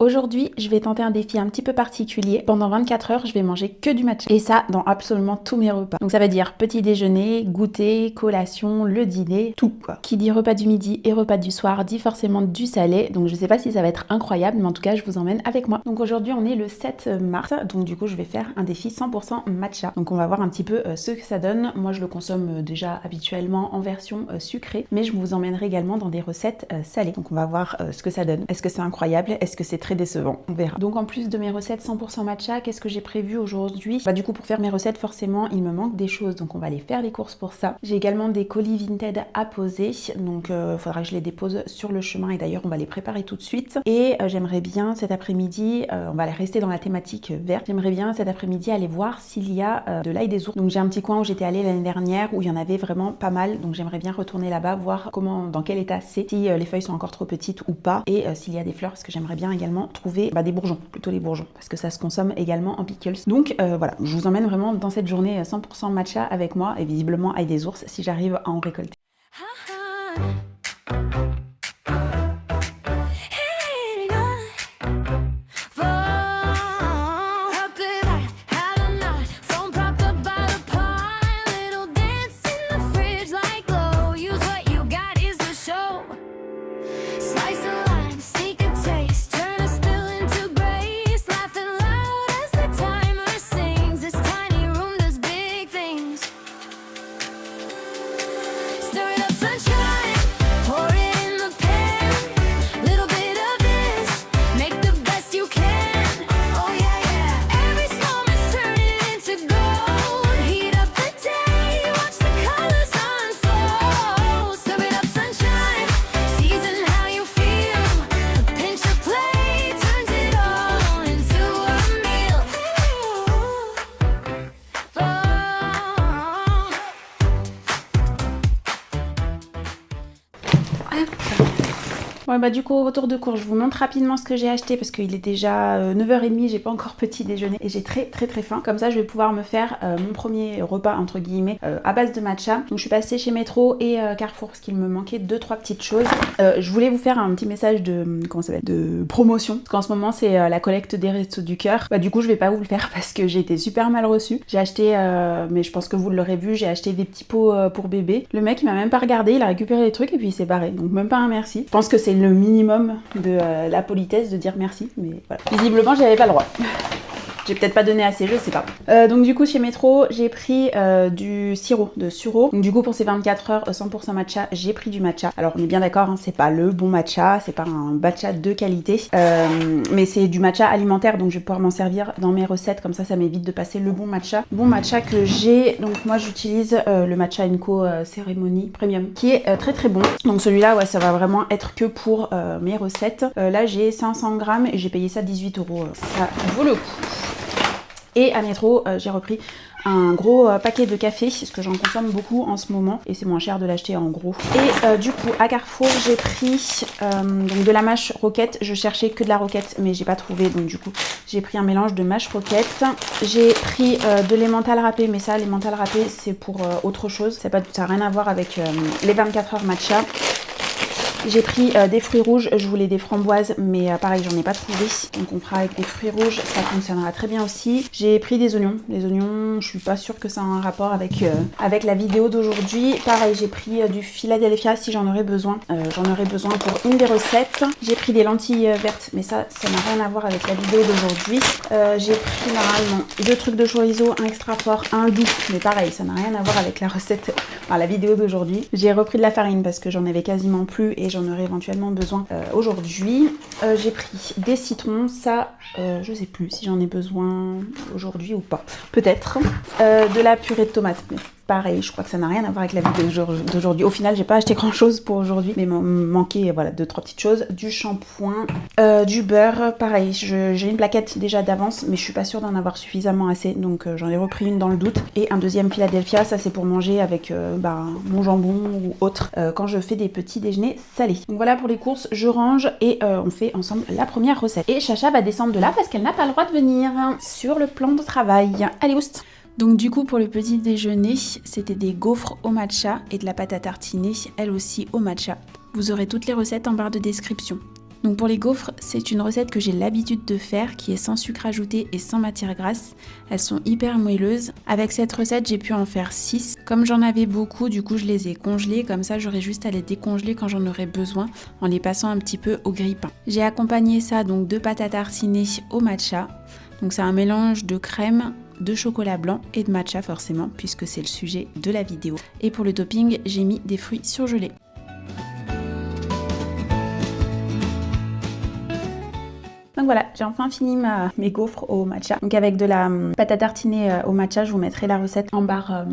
Aujourd'hui, je vais tenter un défi un petit peu particulier. Pendant 24 heures, je vais manger que du matcha. Et ça, dans absolument tous mes repas. Donc ça veut dire petit déjeuner, goûter, collation, le dîner, tout quoi. Qui dit repas du midi et repas du soir dit forcément du salé. Donc je sais pas si ça va être incroyable, mais en tout cas, je vous emmène avec moi. Donc aujourd'hui, on est le 7 mars. Donc du coup, je vais faire un défi 100% matcha. Donc on va voir un petit peu ce que ça donne. Moi, je le consomme déjà habituellement en version sucrée. Mais je vous emmènerai également dans des recettes salées. Donc on va voir ce que ça donne. Est-ce que c'est incroyable? Est-ce que c'est très décevant? On verra. Donc en plus de mes recettes 100% matcha, qu'est-ce que j'ai prévu aujourd'hui? Du coup, pour faire mes recettes, forcément, il me manque des choses. Donc on va aller faire les courses pour ça. J'ai également des colis Vinted à poser. Donc il faudra que je les dépose sur le chemin. Et d'ailleurs, on va les préparer tout de suite. Et j'aimerais bien cet après-midi, on va aller rester dans la thématique verte. J'aimerais bien cet après-midi aller voir s'il y a de l'ail des ours. Donc j'ai un petit coin où j'étais allée l'année dernière où il y en avait vraiment pas mal. Donc j'aimerais bien retourner là-bas, voir dans quel état c'est, si les feuilles sont encore trop petites ou pas. Et s'il y a des fleurs, parce que j'aimerais bien également trouver des bourgeons, plutôt les bourgeons, parce que ça se consomme également en pickles. Donc voilà, je vous emmène vraiment dans cette journée 100% matcha avec moi et visiblement ail des ours si j'arrive à en récolter. Ouais, du coup, au retour de cours, je vous montre rapidement ce que j'ai acheté parce qu'il est déjà 9h30, j'ai pas encore petit déjeuner et j'ai très faim. Comme ça, je vais pouvoir me faire mon premier repas, entre guillemets, à base de matcha. Donc, je suis passée chez Métro et Carrefour parce qu'il me manquait 2-3 petites choses. Je voulais vous faire un petit message de promotion. Parce qu'en ce moment, c'est la collecte des Restos du Cœur. Du coup, je vais pas vous le faire parce que j'ai été super mal reçue. J'ai acheté, mais je pense que vous l'aurez vu, j'ai acheté des petits pots pour bébé. Le mec, il m'a même pas regardé, il a récupéré les trucs et puis il s'est barré. Donc, même pas un merci. Je pense que c'est le minimum de la politesse de dire merci, mais voilà. Visiblement, j'avais pas le droit. J'ai peut-être pas donné assez, je sais pas. Donc du coup chez Métro, j'ai pris du sirop de Suro. Donc du coup pour ces 24 heures 100% matcha, j'ai pris du matcha. Alors on est bien d'accord, hein, c'est pas le bon matcha, c'est pas un matcha de qualité, mais c'est du matcha alimentaire, donc je vais pouvoir m'en servir dans mes recettes, comme ça m'évite de passer le bon matcha. Bon matcha que j'ai, donc moi j'utilise le matcha Inco Cérémonie Premium, qui est très bon. Donc celui-là, ouais, ça va vraiment être que pour mes recettes. Là j'ai 500 grammes et j'ai payé ça 18 €. Ça vaut le coup. Et à Métro, j'ai repris un gros paquet de café, parce que j'en consomme beaucoup en ce moment, et c'est moins cher de l'acheter en gros. Et du coup, à Carrefour, j'ai pris donc de la mâche roquette. Je cherchais que de la roquette, mais j'ai pas trouvé, donc du coup, j'ai pris un mélange de mâche roquette. J'ai pris de l'emmental râpé, mais ça, l'emmental râpé, c'est pour autre chose. Ça n'a rien à voir avec les 24 heures matcha. J'ai pris des fruits rouges, je voulais des framboises, mais pareil, j'en ai pas trouvé. Donc on fera avec des fruits rouges, ça fonctionnera très bien aussi. J'ai pris des oignons. Les oignons, je suis pas sûre que ça a un rapport avec la vidéo d'aujourd'hui. Pareil, j'ai pris du Philadelphia si j'en aurais besoin. J'en aurais besoin pour une des recettes. J'ai pris des lentilles vertes, mais ça n'a rien à voir avec la vidéo d'aujourd'hui. J'ai pris normalement 2 trucs de chorizo, un extra fort, un doux, mais pareil, ça n'a rien à voir avec la recette, enfin la vidéo d'aujourd'hui. J'ai repris de la farine parce que j'en avais quasiment plus et j'en aurai éventuellement besoin aujourd'hui. J'ai pris des citrons, ça je sais plus si j'en ai besoin aujourd'hui ou pas, peut-être. De la purée de tomates, mais pareil, je crois que ça n'a rien à voir avec la vidéo d'aujourd'hui. Au final, j'ai pas acheté grand chose pour aujourd'hui, mais il me manquait voilà 2-3 petites choses. Du shampoing, du beurre, pareil, j'ai une plaquette déjà d'avance, mais je suis pas sûre d'en avoir suffisamment assez, donc j'en ai repris une dans le doute. Et un deuxième Philadelphia, ça c'est pour manger avec mon jambon ou autre quand je fais des petits déjeuners salés. Donc voilà pour les courses, je range et on fait ensemble la première recette. Et Chacha va descendre de là parce qu'elle n'a pas le droit de venir sur le plan de travail. Allez, oust! Donc du coup pour le petit déjeuner, c'était des gaufres au matcha et de la pâte à tartiner, elle aussi au matcha. Vous aurez toutes les recettes en barre de description. Donc pour les gaufres, c'est une recette que j'ai l'habitude de faire, qui est sans sucre ajouté et sans matière grasse. Elles sont hyper moelleuses. Avec cette recette, j'ai pu en faire 6. Comme j'en avais beaucoup, du coup je les ai congelées, comme ça j'aurai juste à les décongeler quand j'en aurai besoin, en les passant un petit peu au grille-pain. J'ai accompagné ça donc de pâte à tartiner au matcha. Donc c'est un mélange de crème, de chocolat blanc et de matcha forcément, puisque c'est le sujet de la vidéo. Et pour le topping, j'ai mis des fruits surgelés. Donc voilà, j'ai enfin fini mes gaufres au matcha. Donc avec de la pâte à tartiner au matcha, je vous mettrai la recette en barre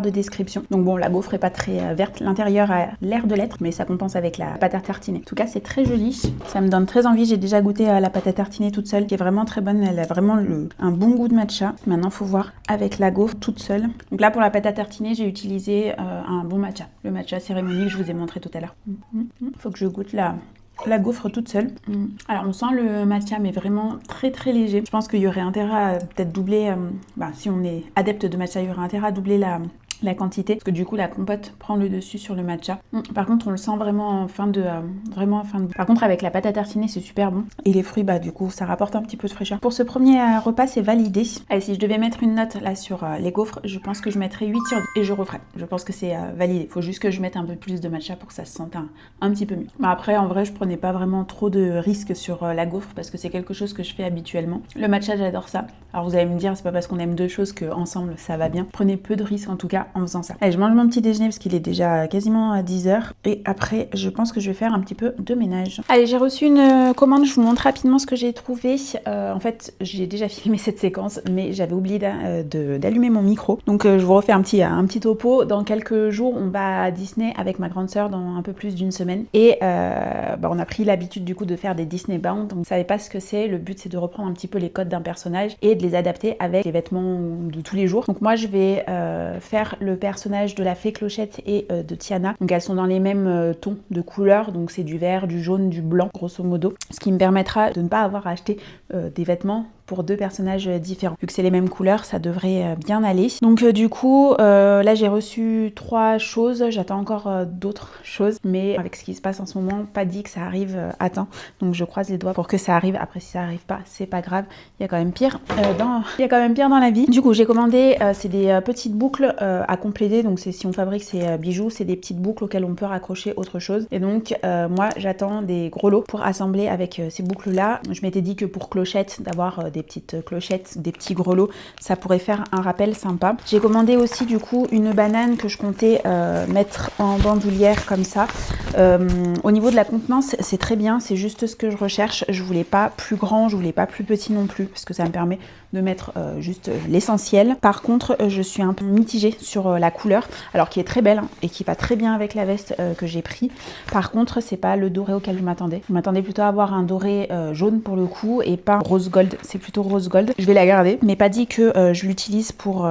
de description. Donc bon, la gaufre est pas très verte, l'intérieur a l'air de l'être, mais ça compense avec la pâte à tartiner. En tout cas, c'est très joli, ça me donne très envie. J'ai déjà goûté la pâte à tartiner toute seule, qui est vraiment très bonne. Elle a vraiment un bon goût de matcha. Maintenant, faut voir avec la gaufre toute seule. Donc là, pour la pâte à tartiner, j'ai utilisé un bon matcha. Le matcha cérémonie que je vous ai montré tout à l'heure. Faut que je goûte la gaufre toute seule. Alors on sent le matcha mais vraiment très très léger. Je pense qu'il y aurait intérêt à peut-être doubler, si on est adepte de matcha, il y aurait intérêt à doubler la quantité, parce que du coup la compote prend le dessus sur le matcha. Par contre on le sent vraiment en fin de Par contre avec la pâte à tartiner c'est super bon, et les fruits du coup ça rapporte un petit peu de fraîcheur. Pour ce premier repas c'est validé. Allez, si je devais mettre une note là sur les gaufres, je pense que je mettrais 8 sur 10 et je referai. Je pense que c'est validé. Faut juste que je mette un peu plus de matcha pour que ça se sente un petit peu mieux. Après en vrai je prenais pas vraiment trop de risques sur la gaufre, parce que c'est quelque chose que je fais habituellement. Le matcha j'adore ça. Alors vous allez me dire c'est pas parce qu'on aime deux choses qu'ensemble ça va bien. Prenez peu de risques en tout cas en faisant ça. Allez, je mange mon petit déjeuner parce qu'il est déjà quasiment à 10h. Et après, je pense que je vais faire un petit peu de ménage. Allez, j'ai reçu une commande. Je vous montre rapidement ce que j'ai trouvé. En fait, j'ai déjà filmé cette séquence, mais j'avais oublié d'allumer mon micro. Donc, je vous refais un petit topo. Dans quelques jours, on va à Disney avec ma grande sœur dans un peu plus d'une semaine. Et on a pris l'habitude du coup de faire des Disney Bound. Donc, vous savez pas ce que c'est. Le but, c'est de reprendre un petit peu les codes d'un personnage et de les adapter avec les vêtements de tous les jours. Donc, moi, je vais faire le personnage de la fée Clochette et de Tiana. Donc elles sont dans les mêmes tons de couleurs, donc c'est du vert, du jaune, du blanc grosso modo, ce qui me permettra de ne pas avoir à acheter des vêtements pour deux personnages différents. Vu que c'est les mêmes couleurs, ça devrait bien aller. Donc du coup, là j'ai reçu 3 choses, j'attends encore d'autres choses, mais avec ce qui se passe en ce moment, pas dit que ça arrive à temps. Donc je croise les doigts pour que ça arrive. Après si ça arrive pas, c'est pas grave, il y a quand même pire dans la vie. Du coup, j'ai commandé c'est des petites boucles à compléter. Donc c'est si on fabrique ces bijoux, c'est des petites boucles auxquelles on peut raccrocher autre chose. Et donc moi j'attends des gros lots pour assembler avec ces boucles là. Je m'étais dit que pour Clochette, d'avoir des petites clochettes, des petits grelots, ça pourrait faire un rappel sympa. J'ai commandé aussi du coup une banane que je comptais mettre en bandoulière comme ça. Au niveau de la contenance, c'est très bien, c'est juste ce que je recherche. Je voulais pas plus grand, je voulais pas plus petit non plus, parce que ça me permet de mettre juste l'essentiel. Par contre, je suis un peu mitigée sur la couleur, alors qui est très belle et qui va très bien avec la veste que j'ai pris. Par contre, c'est pas le doré auquel je m'attendais. Je m'attendais plutôt à avoir un doré jaune pour le coup et pas rose gold. C'est plutôt rose gold. Je vais la garder, mais pas dit que je l'utilise pour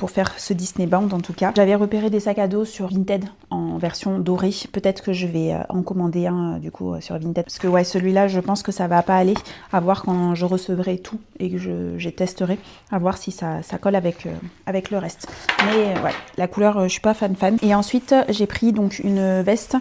faire ce Disney Bound en tout cas. J'avais repéré des sacs à dos sur Vinted en version dorée. Peut-être que je vais en commander un du coup sur Vinted, parce que ouais, celui-là, je pense que ça va pas aller. À voir quand je recevrai tout et que je testerai, à voir si ça colle avec le reste. Mais ouais, la couleur, je suis pas fan. Et ensuite, j'ai pris donc une veste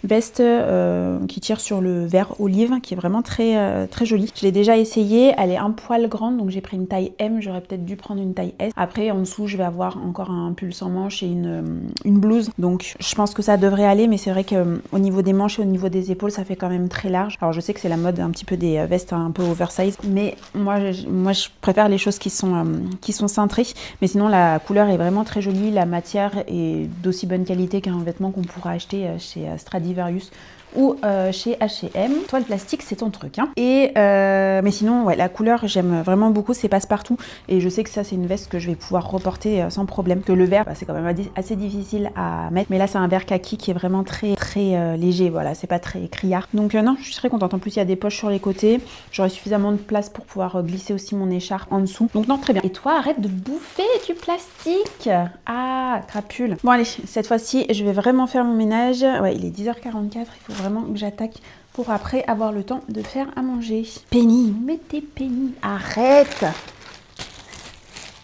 qui tire sur le vert olive, qui est vraiment très très jolie. Je l'ai déjà essayée, elle est un poil grande, donc j'ai pris une taille M. J'aurais peut-être dû prendre une taille S. Après, en dessous, je vais avoir encore un pull sans manches et une blouse. Donc, je pense que ça devrait aller, mais c'est vrai que au niveau des manches et au niveau des épaules, ça fait quand même très large. Alors, je sais que c'est la mode un petit peu des vestes un peu oversize, mais moi, je préfère les choses qui sont cintrées. Mais sinon, la couleur est vraiment très jolie. La matière est d'aussi bonne qualité qu'un vêtement qu'on pourra acheter chez Stradivarius ou chez H&M. Toi, le plastique, c'est ton truc, hein. Et mais sinon, ouais, la couleur, j'aime vraiment beaucoup. C'est passe-partout. Et je sais que ça, c'est une veste que je vais pouvoir reporter sans problème. Que le vert, c'est quand même assez difficile à mettre. Mais là, c'est un vert kaki qui est vraiment très très léger. Voilà, c'est pas très criard. Donc non, je suis très contente. En plus, il y a des poches sur les côtés. J'aurai suffisamment de place pour pouvoir glisser aussi mon écharpe en dessous. Donc non, très bien. Et toi, arrête de bouffer du plastique. Ah, crapule. Bon allez, cette fois-ci, je vais vraiment faire mon ménage. Ouais, il est 10h44. Il faut vraiment que j'attaque pour après avoir le temps de faire à manger. Penny, mets tes Penny. Arrête.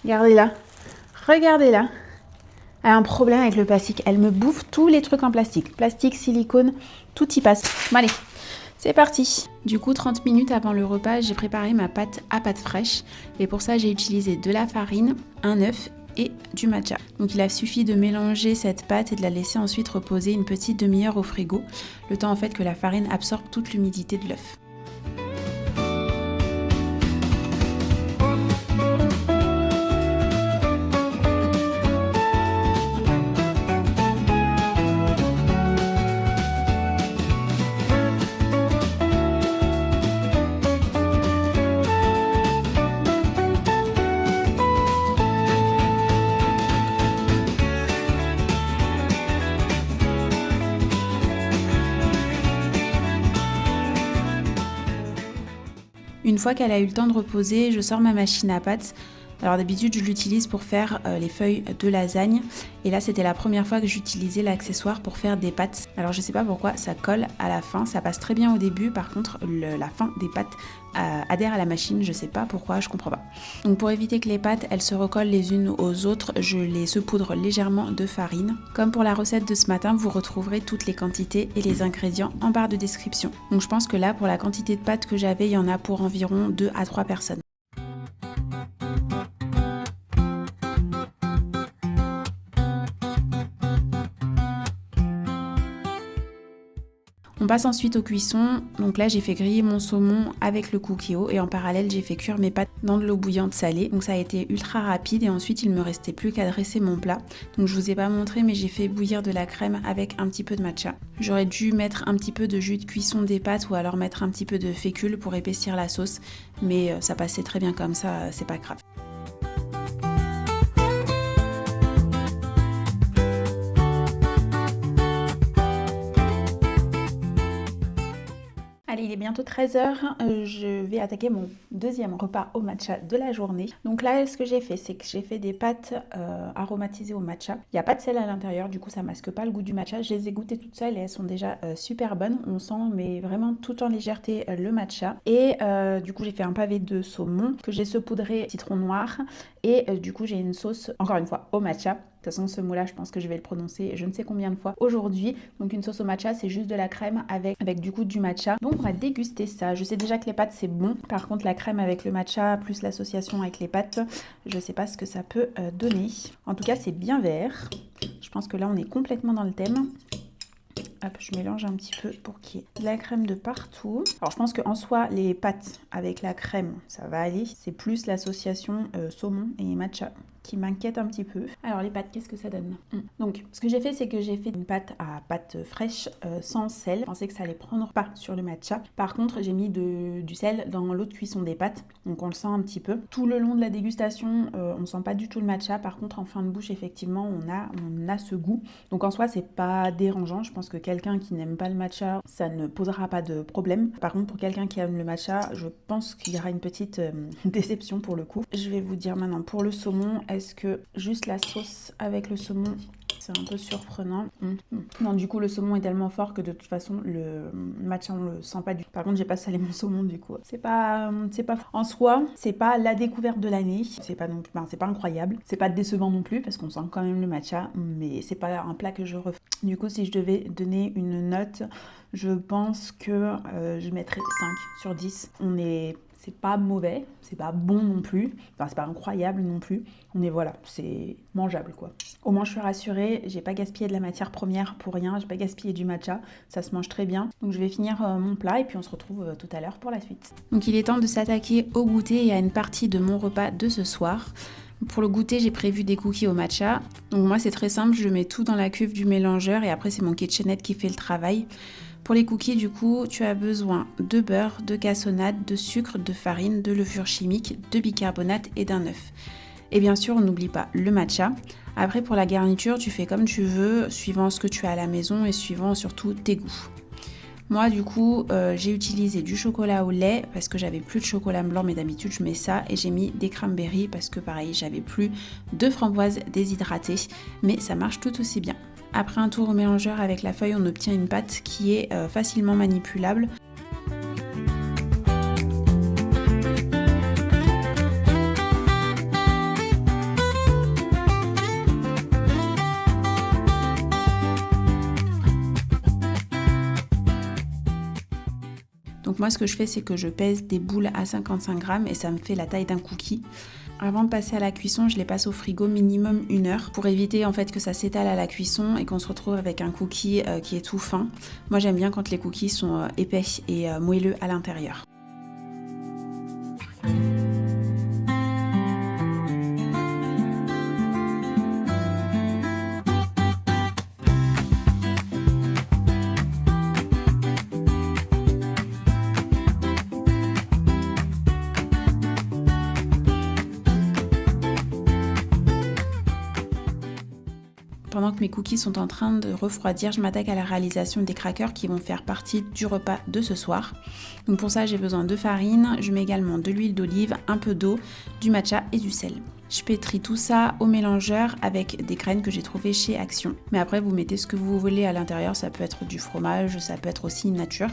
Regardez-la. Regardez-la. Elle a un problème avec le plastique. Elle me bouffe tous les trucs en plastique. Plastique, silicone, tout y passe. Bon allez. C'est parti! Du coup, 30 minutes avant le repas, j'ai préparé ma pâte à pâte fraîche. Et pour ça, j'ai utilisé de la farine, un œuf et du matcha. Donc il a suffi de mélanger cette pâte et de la laisser ensuite reposer une petite demi-heure au frigo, le temps en fait que la farine absorbe toute l'humidité de l'œuf. Une fois qu'elle a eu le temps de reposer, je sors ma machine à pâte. Alors d'habitude, je l'utilise pour faire les feuilles de lasagne. Et là, c'était la première fois que j'utilisais l'accessoire pour faire des pâtes. Alors je sais pas pourquoi, ça colle à la fin. Ça passe très bien au début. Par contre, la fin des pâtes adhère à la machine. Je sais pas pourquoi, je comprends pas. Donc pour éviter que les pâtes, elles se recollent les unes aux autres, je les saupoudre légèrement de farine. Comme pour la recette de ce matin, vous retrouverez toutes les quantités et les ingrédients en barre de description. Donc je pense que là, pour la quantité de pâtes que j'avais, il y en a pour environ 2 à 3 personnes. On passe ensuite aux cuissons. Donc là, j'ai fait griller mon saumon avec le cookéo et en parallèle, j'ai fait cuire mes pâtes dans de l'eau bouillante salée. Donc ça a été ultra rapide et ensuite, il me restait plus qu'à dresser mon plat. Donc je vous ai pas montré, mais j'ai fait bouillir de la crème avec un petit peu de matcha. J'aurais dû mettre un petit peu de jus de cuisson des pâtes ou alors mettre un petit peu de fécule pour épaissir la sauce, mais ça passait très bien comme ça, c'est pas grave. Allez, il est bientôt 13h, je vais attaquer mon deuxième repas au matcha de la journée. Donc là, ce que j'ai fait, c'est que j'ai fait des pâtes aromatisées au matcha. Il n'y a pas de sel à l'intérieur, du coup ça masque pas le goût du matcha. Je les ai goûtées toutes seules et elles sont déjà super bonnes. On sent mais vraiment tout en légèreté le matcha. Et du coup j'ai fait un pavé de saumon que j'ai saupoudré citron noir. Et du coup j'ai une sauce, encore une fois, au matcha. De toute façon, ce mot-là, je pense que je vais le prononcer je ne sais combien de fois aujourd'hui. Donc une sauce au matcha, c'est juste de la crème avec du coup du matcha. Donc on va déguster ça. Je sais déjà que les pâtes, c'est bon. Par contre, la crème avec le matcha, plus l'association avec les pâtes, je ne sais pas ce que ça peut donner. En tout cas, c'est bien vert. Je pense que là, on est complètement dans le thème. Hop, je mélange un petit peu pour qu'il y ait de la crème de partout. Alors je pense qu'en soi, les pâtes avec la crème, ça va aller. C'est plus l'association saumon et matcha qui m'inquiète un petit peu. Alors les pâtes, qu'est-ce que ça donne? Donc ce que j'ai fait, c'est que j'ai fait une pâte à pâte fraîche sans sel. Je pensais que ça allait prendre pas sur le matcha. Par contre, j'ai mis du sel dans l'eau de cuisson des pâtes. Donc on le sent un petit peu. Tout le long de la dégustation, on sent pas du tout le matcha. Par contre, en fin de bouche, effectivement, on a ce goût. Donc en soi, c'est pas dérangeant. Je pense que quelqu'un qui n'aime pas le matcha, ça ne posera pas de problème. Par contre, pour quelqu'un qui aime le matcha, je pense qu'il y aura une petite déception pour le coup. Je vais vous dire maintenant pour le saumon, est-ce que juste la sauce avec le saumon, c'est un peu surprenant. Non, du coup, le saumon est tellement fort que de toute façon, le matcha, on le sent pas du tout. Par contre, j'ai pas salé mon saumon, du coup. C'est pas en soi, c'est pas la découverte de l'année. C'est pas non plus, c'est pas incroyable. C'est pas décevant non plus parce qu'on sent quand même le matcha, mais c'est pas un plat que je refais. Du coup, si je devais donner une note, je pense que je mettrais 5 sur 10. C'est pas mauvais, c'est pas bon non plus, enfin c'est pas incroyable non plus. On est voilà, c'est mangeable quoi. Au moins je suis rassurée, j'ai pas gaspillé de la matière première pour rien, j'ai pas gaspillé du matcha, ça se mange très bien. Donc je vais finir mon plat et puis on se retrouve tout à l'heure pour la suite. Donc il est temps de s'attaquer au goûter et à une partie de mon repas de ce soir. Pour le goûter, j'ai prévu des cookies au matcha. Donc moi c'est très simple, je mets tout dans la cuve du mélangeur et après c'est mon KitchenAid qui fait le travail. Pour les cookies, du coup, tu as besoin de beurre, de cassonade, de sucre, de farine, de levure chimique, de bicarbonate et d'un œuf. Et bien sûr, on n'oublie pas le matcha. Après, pour la garniture, tu fais comme tu veux, suivant ce que tu as à la maison et suivant surtout tes goûts. Moi, du coup, j'ai utilisé du chocolat au lait parce que j'avais plus de chocolat blanc, mais d'habitude, je mets ça. Et j'ai mis des cranberries parce que, pareil, j'avais plus de framboises déshydratées. Mais ça marche tout aussi bien. Après un tour au mélangeur avec la feuille, on obtient une pâte qui est facilement manipulable. moi ce que je fais c'est que je pèse des boules à 55 grammes et ça me fait la taille d'un cookie. Avant de passer à la cuisson, je les passe au frigo minimum 1 heure pour éviter en fait que ça s'étale à la cuisson et qu'on se retrouve avec un cookie qui est tout fin. Moi j'aime bien quand les cookies sont épais et moelleux à l'intérieur. Pendant que mes cookies sont en train de refroidir, je m'attaque à la réalisation des crackers qui vont faire partie du repas de ce soir. Donc pour ça, j'ai besoin de farine, je mets également de l'huile d'olive, un peu d'eau, du matcha et du sel. Je pétris tout ça au mélangeur avec des graines que j'ai trouvées chez Action. Mais après, vous mettez ce que vous voulez à l'intérieur, ça peut être du fromage, ça peut être aussi nature.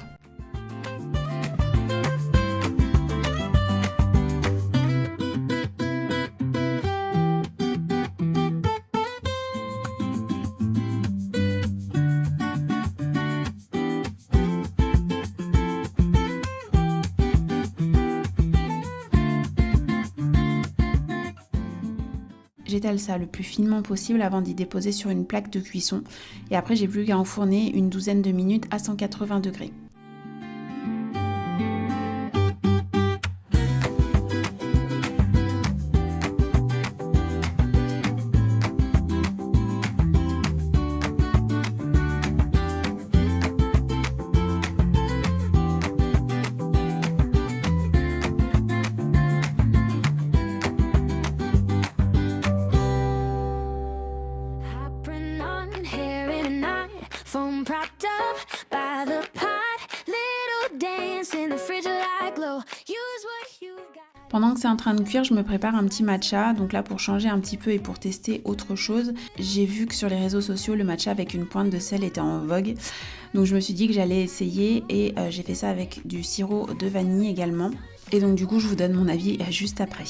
J'étale ça le plus finement possible avant d'y déposer sur une plaque de cuisson et après j'ai plus qu'à enfourner une douzaine de minutes à 180 degrés. Phone propped up by the pot, little dance in the fridge light glow. Use what you've got. Pendant que c'est en train de cuire, je me prépare un petit matcha. Donc là, pour changer un petit peu et pour tester autre chose, j'ai vu que sur les réseaux sociaux, le matcha avec une pointe de sel était en vogue. Donc je me suis dit que j'allais essayer et j'ai fait ça avec du sirop de vanille également. Et donc du coup, je vous donne mon avis juste après.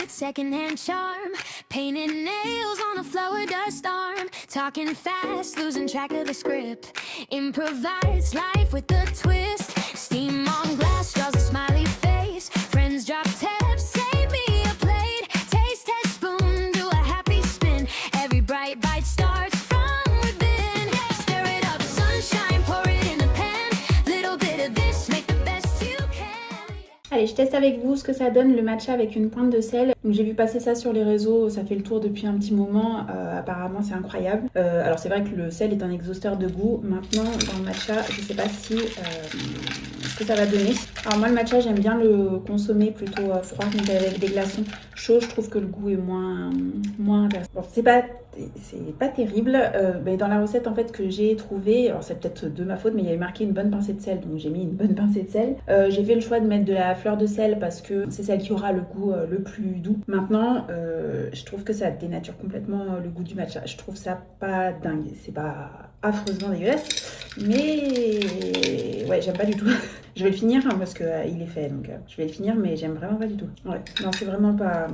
Secondhand charm, painted nails on a flower dust arm, talking fast, losing track of the script, improvise life with a twist, steam on glass, draws a smiley face, friends drop tips, save me a plate, taste test spoon, do a happy spin, every bright bite starts from within, stir it up, sunshine, pour it in a pan, little bit of this, make the best you can. Allez, je teste avec vous ce que ça donne le matcha avec une pointe de sel. Donc j'ai vu passer ça sur les réseaux, ça fait le tour depuis un petit moment, apparemment c'est incroyable. Alors c'est vrai que le sel est un exhausteur de goût. Maintenant dans le matcha, je sais pas si ce que ça va donner. Alors moi le matcha j'aime bien le consommer plutôt froid, donc avec des glaçons chauds, je trouve que le goût est moins intéressant. Bon, c'est pas terrible, mais dans la recette en fait que j'ai trouvée, alors c'est peut-être de ma faute, mais il y avait marqué une bonne pincée de sel, donc j'ai mis une bonne pincée de sel. J'ai fait le choix de mettre de la fleur de sel parce que c'est celle qui aura le goût le plus doux. Maintenant, je trouve que ça dénature complètement le goût du matcha. Je trouve ça pas dingue, c'est pas affreusement dégueulasse, mais ouais, j'aime pas du tout. Je vais le finir hein, parce que il est fait, donc je vais le finir, mais j'aime vraiment pas du tout. Ouais, non, c'est vraiment pas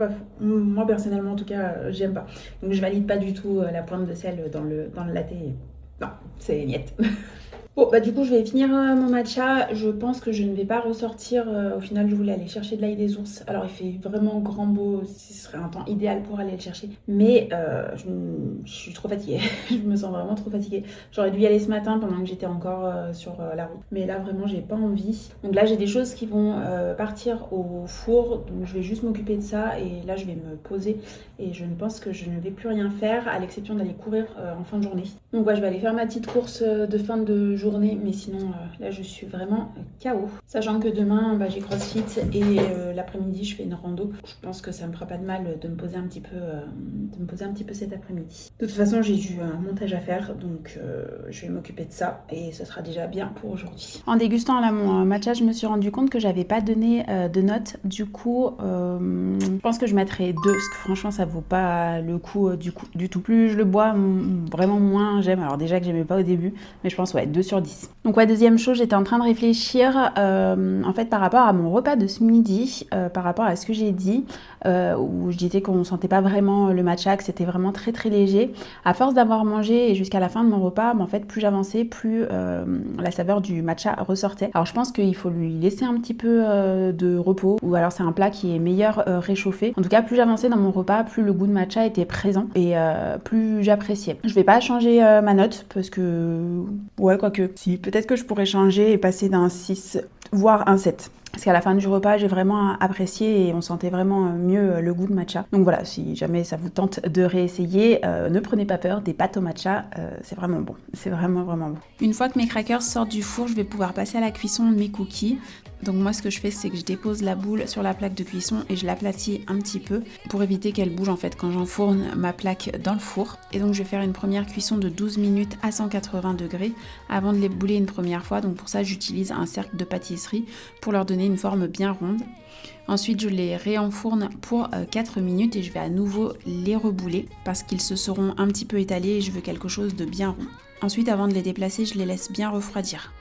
fou. Moi personnellement en tout cas, j'aime pas. Donc je valide pas du tout la pointe de sel dans le latte. Non, c'est niette. Bon, bah du coup, je vais finir mon matcha. Je pense que je ne vais pas ressortir. Au final, je voulais aller chercher de l'ail des ours. Alors, il fait vraiment grand beau. Ce serait un temps idéal pour aller le chercher. Mais je suis trop fatiguée. Je me sens vraiment trop fatiguée. J'aurais dû y aller ce matin pendant que j'étais encore sur la route. Mais là, vraiment, j'ai pas envie. Donc là, j'ai des choses qui vont partir au four. Donc, je vais juste m'occuper de ça. Et là, je vais me poser. Et je ne pense que je ne vais plus rien faire, à l'exception d'aller courir en fin de journée. Donc, ouais, je vais aller faire ma petite course de fin de journée. journée, mais sinon là je suis vraiment KO. Sachant que demain j'ai CrossFit et l'après-midi je fais une rando. Je pense que ça me fera pas de mal de me poser un petit peu, cet après-midi. De toute façon j'ai du montage à faire, donc je vais m'occuper de ça et ce sera déjà bien pour aujourd'hui. En dégustant là mon matcha, je me suis rendu compte que j'avais pas donné de notes. Du coup, je pense que je mettrai 2 parce que franchement ça vaut pas le coup du tout. Plus je le bois, vraiment moins j'aime. Alors déjà que j'aimais pas au début, mais je pense 2 sur 10. Donc deuxième chose, j'étais en train de réfléchir en fait par rapport à mon repas de ce midi, par rapport à ce que j'ai dit, où je disais qu'on sentait pas vraiment le matcha, que c'était vraiment très très léger. À force d'avoir mangé et jusqu'à la fin de mon repas, en fait plus j'avançais, plus la saveur du matcha ressortait. Alors je pense qu'il faut lui laisser un petit peu de repos, ou alors c'est un plat qui est meilleur réchauffé. En tout cas, plus j'avançais dans mon repas, plus le goût de matcha était présent et plus j'appréciais. Je vais pas changer ma note parce que quoique si, peut-être que je pourrais changer et passer d'un 6 voire un 7. Parce qu'à la fin du repas, j'ai vraiment apprécié et on sentait vraiment mieux le goût de matcha. Donc voilà, si jamais ça vous tente de réessayer, ne prenez pas peur, des pâtes au matcha, c'est vraiment bon. C'est vraiment bon. Une fois que mes crackers sortent du four, je vais pouvoir passer à la cuisson de mes cookies. Donc moi ce que je fais, c'est que je dépose la boule sur la plaque de cuisson et je l'aplatis un petit peu pour éviter qu'elle bouge en fait quand j'enfourne ma plaque dans le four. Et donc je vais faire une première cuisson de 12 minutes à 180 degrés avant de les bouler une première fois. Donc pour ça j'utilise un cercle de pâtisserie pour leur donner une forme bien ronde. Ensuite, je les réenfourne pour 4 minutes et je vais à nouveau les rebouler parce qu'ils se seront un petit peu étalés et je veux quelque chose de bien rond. Ensuite, avant de les déplacer, je les laisse bien refroidir.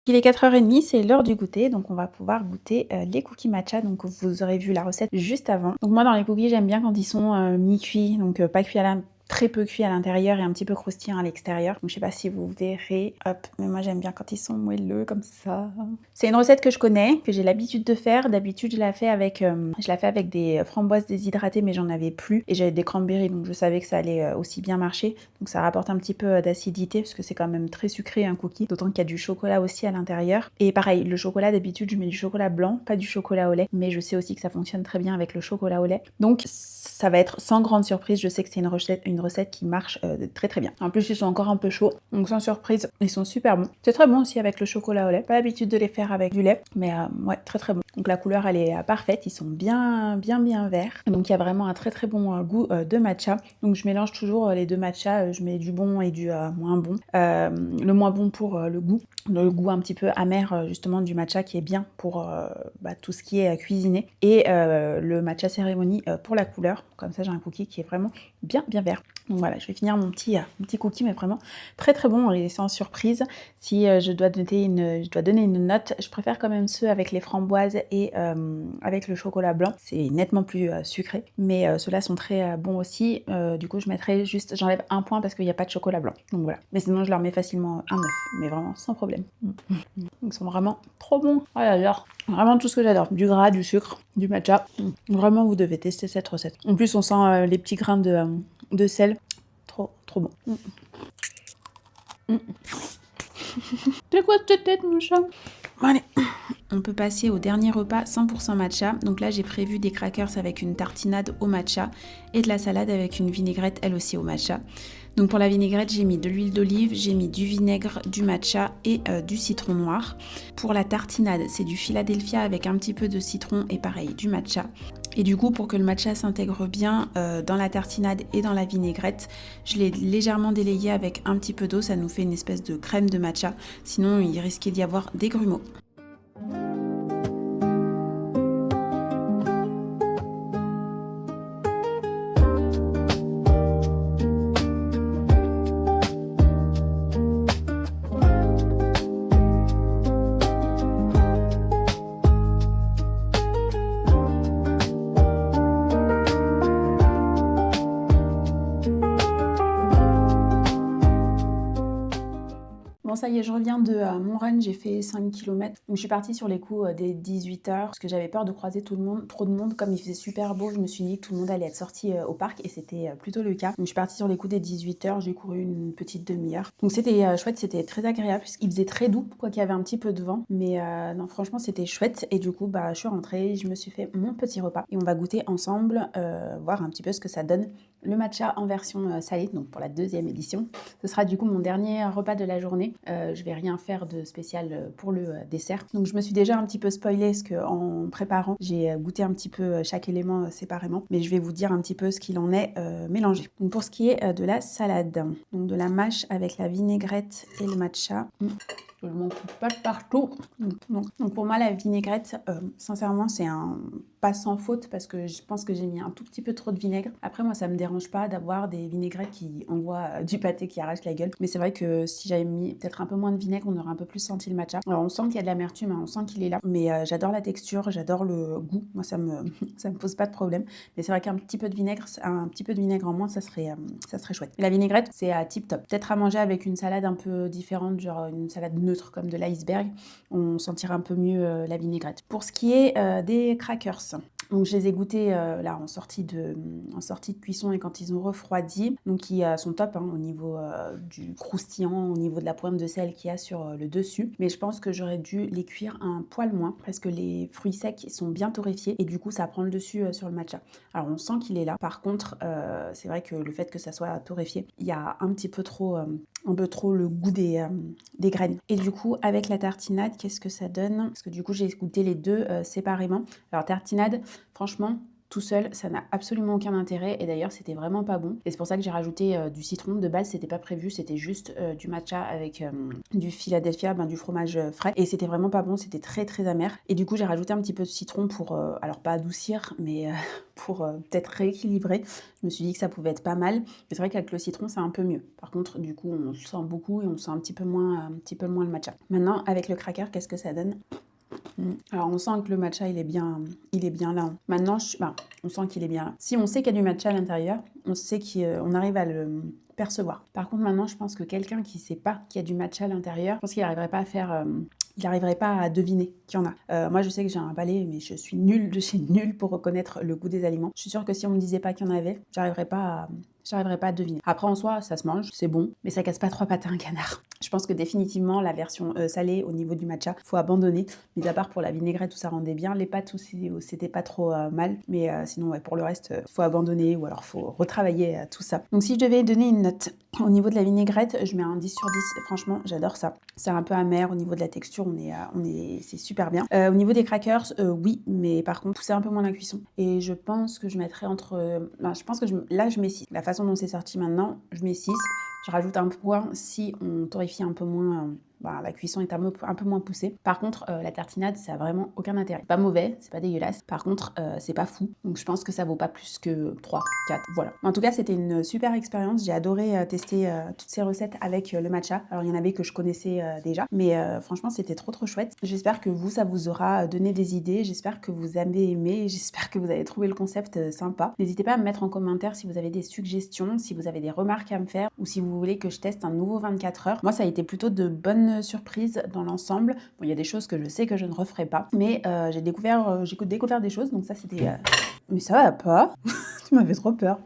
Il est 4h30, c'est l'heure du goûter, donc on va pouvoir goûter les cookies matcha. Donc vous aurez vu la recette juste avant. Donc moi dans les cookies, j'aime bien quand ils sont mi-cuits, donc pas cuits très peu cuits à l'intérieur et un petit peu croustillants à l'extérieur. Donc je sais pas si vous verrez, hop, mais moi j'aime bien quand ils sont moelleux comme ça. C'est une recette que je connais, que j'ai l'habitude de faire. D'habitude je la fais avec des framboises déshydratées, mais j'en avais plus et j'avais des cranberries, donc je savais que ça allait aussi bien marcher. Donc ça rapporte un petit peu d'acidité parce que c'est quand même très sucré un cookie, d'autant qu'il y a du chocolat aussi à l'intérieur. Et pareil, le chocolat d'habitude je mets du chocolat blanc, pas du chocolat au lait, mais je sais aussi que ça fonctionne très bien avec le chocolat au lait. Donc ça va être sans grande surprise, je sais que c'est une recette qui marche très très bien. En plus ils sont encore un peu chauds, donc sans surprise ils sont super bons. C'est très bon aussi avec le chocolat au lait, pas l'habitude de les faire avec du lait, mais très très bon. Donc la couleur elle est parfaite, ils sont bien verts, donc il y a vraiment un très très bon goût de matcha. Donc je mélange toujours les deux matchas, je mets du bon et du moins bon. Le moins bon pour le goût un petit peu amer justement du matcha qui est bien pour tout ce qui est cuisiné, et le matcha cérémonie pour la couleur. Comme ça j'ai un cookie qui est vraiment bien vert. Donc voilà, je vais finir mon petit cookie, mais vraiment très très bon et sans surprise. Si je dois donner une note, je préfère quand même ceux avec les framboises et avec le chocolat blanc. C'est nettement plus sucré, mais ceux-là sont très bons aussi. Du coup, j'enlève un point parce qu'il n'y a pas de chocolat blanc. Donc voilà. Mais sinon, je leur mets facilement un 9, mais vraiment sans problème. Ils sont vraiment trop bons. Oh, j'adore. Vraiment tout ce que j'adore. Du gras, du sucre, du matcha. Vraiment, vous devez tester cette recette. En plus, on sent les petits grains de sel. Trop bon. C'est quoi cette tête, mon chat? Allez. On peut passer au dernier repas 100% matcha. Donc là, j'ai prévu des crackers avec une tartinade au matcha et de la salade avec une vinaigrette, elle aussi au matcha. Donc pour la vinaigrette, j'ai mis de l'huile d'olive, j'ai mis du vinaigre, du matcha et du citron noir. Pour la tartinade, c'est du Philadelphia avec un petit peu de citron et pareil, du matcha. Et du coup, pour que le matcha s'intègre bien dans la tartinade et dans la vinaigrette, je l'ai légèrement délayé avec un petit peu d'eau. Ça nous fait une espèce de crème de matcha. Sinon, il risquait d'y avoir des grumeaux. Bon, ça y est, je reviens de mon run, j'ai fait 5 km. Donc je suis partie sur les coups des 18 h parce que j'avais peur de croiser tout le monde, trop de monde. Comme il faisait super beau, je me suis dit que tout le monde allait être sorti au parc et c'était plutôt le cas. Donc je suis partie sur les coups des 18 h, j'ai couru une petite demi-heure. Donc c'était chouette, c'était très agréable puisqu'il faisait très doux, quoi qu'il y avait un petit peu de vent. Mais non, franchement, c'était chouette. Et du coup, bah, je suis rentrée, je me suis fait mon petit repas et on va goûter ensemble, voir un petit peu ce que ça donne. Le matcha en version salée, donc pour la 2e édition. Ce sera du coup mon dernier repas de la journée. Je vais rien faire de spécial pour le dessert. Donc je me suis déjà un petit peu spoilée parce qu'en préparant, j'ai goûté un petit peu chaque élément séparément. Mais je vais vous dire un petit peu ce qu'il en est mélangé. Donc pour ce qui est de la salade, donc de la mâche avec la vinaigrette et le matcha. Je m'en coupe pas de partout. Donc pour moi, la vinaigrette, sincèrement, c'est un pas sans faute parce que je pense que j'ai mis un tout petit peu trop de vinaigre. Après, moi, ça me dérange pas d'avoir des vinaigrettes qui envoient du pâté qui arrache la gueule. Mais c'est vrai que si j'avais mis peut-être un peu moins de vinaigre, on aurait un peu plus senti le matcha. Alors, on sent qu'il y a de l'amertume, hein, on sent qu'il est là. Mais j'adore la texture, j'adore le goût. Moi, ça me pose pas de problème. Mais c'est vrai qu'un petit peu de vinaigre, en moins, ça serait chouette. Et la vinaigrette, c'est tip top. Peut-être à manger avec une salade un peu différente, genre une salade neutre comme de l'iceberg. On sentira un peu mieux la vinaigrette. Pour ce qui est des crackers, donc je les ai goûtés là en sortie de cuisson et quand ils ont refroidi. Donc ils sont top hein, au niveau du croustillant, au niveau de la pointe de sel qu'il y a sur le dessus. Mais je pense que j'aurais dû les cuire un poil moins parce que les fruits secs sont bien torréfiés et du coup ça prend le dessus sur le matcha. Alors on sent qu'il est là. Par contre, c'est vrai que le fait que ça soit torréfié, il y a un peu trop le goût des graines. Et du coup, avec la tartinade, qu'est-ce que ça donne? Parce que du coup, j'ai goûté les deux séparément. Alors tartinade, franchement, tout seul, ça n'a absolument aucun intérêt et d'ailleurs c'était vraiment pas bon et c'est pour ça que j'ai rajouté du citron. De base c'était pas prévu, c'était juste du matcha avec du Philadelphia, du fromage frais et c'était vraiment pas bon, c'était très très amer et du coup j'ai rajouté un petit peu de citron pour, alors pas adoucir mais pour peut-être rééquilibrer. Je me suis dit que ça pouvait être pas mal, mais c'est vrai qu'avec le citron c'est un peu mieux. Par contre du coup on sent beaucoup et on sent un petit peu moins le matcha. Maintenant avec le cracker, qu'est-ce que ça donne? Alors on sent que le matcha il est bien là. Maintenant on sent qu'il est bien là. Si on sait qu'il y a du matcha à l'intérieur, on sait qu'on arrive à le percevoir. Par contre maintenant je pense que quelqu'un qui sait pas qu'il y a du matcha à l'intérieur, je pense qu'il n'arriverait pas à faire il n'arriverait pas à deviner qu'il y en a. Moi, je sais que j'ai un palais, mais je suis nulle de chez nulle pour reconnaître le goût des aliments. Je suis sûre que si on me disait pas qu'il y en avait, j'arriverais pas à deviner. Après, en soi, ça se mange, c'est bon, mais ça casse pas 3 pattes à un canard. Je pense que définitivement, la version salée au niveau du matcha, faut abandonner. Mais à part pour la vinaigrette, tout ça rendait bien. Les pâtes aussi, c'était pas trop mal. Mais sinon, ouais, pour le reste, faut abandonner ou alors faut retravailler tout ça. Donc, si je devais donner une note au niveau de la vinaigrette, je mets un 10 sur 10. Franchement, j'adore ça. C'est un peu amer au niveau de la texture, c'est super bien. Au niveau des crackers, oui, mais par contre, pousser un peu moins la cuisson. Et je pense que je mettrais je pense que là, je mets 6. La façon dont c'est sorti maintenant, je mets 6. Je rajoute un point si on torréfie un peu moins. La cuisson est un peu moins poussée. Par contre, la tartinade, ça a vraiment aucun intérêt. C'est pas mauvais, c'est pas dégueulasse. Par contre, c'est pas fou. Donc je pense que ça vaut pas plus que 3, 4. Voilà. En tout cas, c'était une super expérience. J'ai adoré tester toutes ces recettes avec le matcha. Alors il y en avait que je connaissais déjà. Mais franchement, c'était trop chouette. J'espère que ça vous aura donné des idées. J'espère que vous avez aimé. J'espère que vous avez trouvé le concept sympa. N'hésitez pas à me mettre en commentaire si vous avez des suggestions, si vous avez des remarques à me faire ou si vous voulez que je teste un nouveau 24 heures. Moi, ça a été plutôt de bonnes surprise dans l'ensemble. Bon, il y a des choses que je sais que je ne referai pas, mais j'ai découvert des choses, donc ça c'était... Mais ça va pas. Tu m'avais trop peur.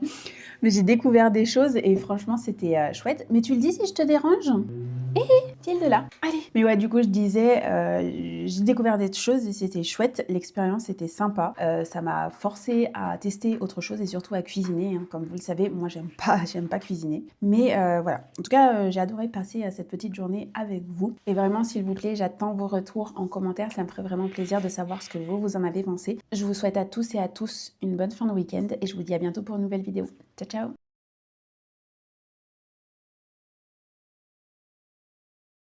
Mais j'ai découvert des choses et franchement c'était chouette. Mais tu le dis si je te dérange? File de là. Allez. Mais ouais, du coup, je disais, j'ai découvert des choses et c'était chouette. L'expérience était sympa. Ça m'a forcé à tester autre chose et surtout à cuisiner. Hein. Comme vous le savez, moi, j'aime pas cuisiner. Mais voilà. En tout cas, j'ai adoré passer cette petite journée avec vous. Et vraiment, s'il vous plaît, j'attends vos retours en commentaire. Ça me ferait vraiment plaisir de savoir ce que vous en avez pensé. Je vous souhaite à tous et à tous une bonne fin de week-end et je vous dis à bientôt pour une nouvelle vidéo. Ciao, ciao!